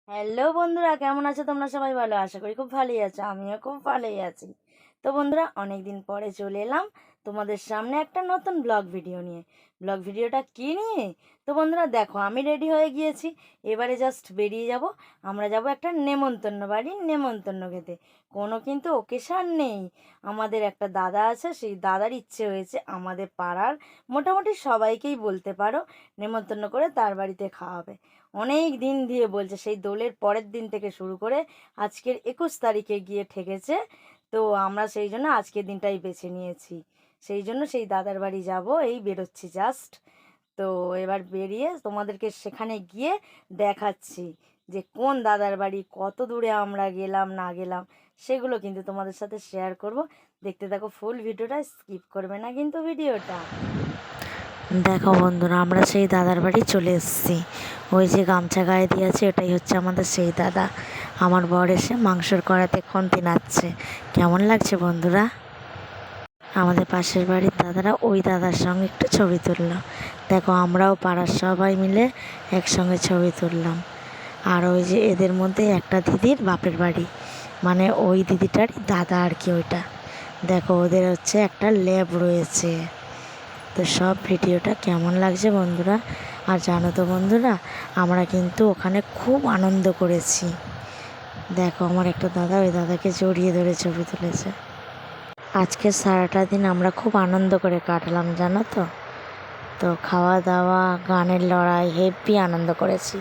Hello বন্ধুরা, কেমন আছো তোমরা? সবাই ভালো, আশা করি খুব ভালোই আছো। আমিও খুব ভালোই আছি। তো বন্ধুরা, অনেক দিন পরে চলে এলাম তোমাদের সামনে একটা নতুন ব্লগ ভিডিও নিয়ে। ব্লগ ভিডিওটা কী নিয়ে? তো বন্ধুরা দেখো, আমি রেডি হয়ে গিয়েছি। এবারে জাস্ট বেরিয়ে যাব। আমরা যাব একটা নেমন্তন্ন বাড়ির নেমন্তন্ন খেতে। কোনো কিন্তু ওকেশান নেই। আমাদের একটা দাদা আছে, সেই দাদার ইচ্ছে হয়েছে আমাদের পাড়ার মোটামুটি সবাইকেই বলতে পারো নেমন্তন্ন করে তার বাড়িতে খাওয়াবে। অনেক দিন দিয়ে বলছে, সেই দোলের পরের দিন থেকে শুরু করে আজকের 21 তারিখে গিয়ে ঠেকেছে। তো আমরা সেই জন্য আজকের দিনটাই বেছে নিয়েছি। সেই জন্য সেই দাদার বাড়ি যাব, এই বেরোচ্ছি জাস্ট। তো এবার বেরিয়ে তোমাদেরকে সেখানে গিয়ে দেখাচ্ছি যে কোন দাদার বাড়ি, কত দূরে আমরা গেলাম না গেলাম, সেগুলো কিন্তু তোমাদের সাথে শেয়ার করব। দেখতে থাকো ফুল ভিডিওটা, স্কিপ করবে না কিন্তু ভিডিওটা। দেখো বন্ধুরা, আমরা সেই দাদার বাড়ি চলে এসেছি। ওই যে গামছা গায়ে দিয়েছে, ওটাই হচ্ছে আমাদের সেই দাদা। আমার বর এসে মাংসর কড়াতে খন্তি নাচছে। কেমন লাগছে বন্ধুরা? আমাদের পাশের বাড়ির দাদারা ওই দাদার সঙ্গে একটু ছবি তুললাম। দেখো, আমরাও পাড়ার সবাই মিলে একসঙ্গে ছবি তুললাম। আর ওই যে এদের মধ্যে একটা দিদির বাপের বাড়ি, মানে ওই দিদিটারই দাদা আর কি ওইটা। দেখো, ওদের হচ্ছে একটা ল্যাব রয়েছে। তো সব ভিডিওটা কেমন লাগছে বন্ধুরা? আর জানো তো বন্ধুরা, আমরা কিন্তু ওখানে খুব আনন্দ করেছি। দেখো, আমার একটা দাদা ওই দাদাকে জড়িয়ে ধরে ছবি তুলেছে। আজকে সারাটা দিন আমরা খুব আনন্দ করে কাটালাম, জানো তো। তো খাওয়া দাওয়া, গানের লড়াই, হেভি আনন্দ করেছি।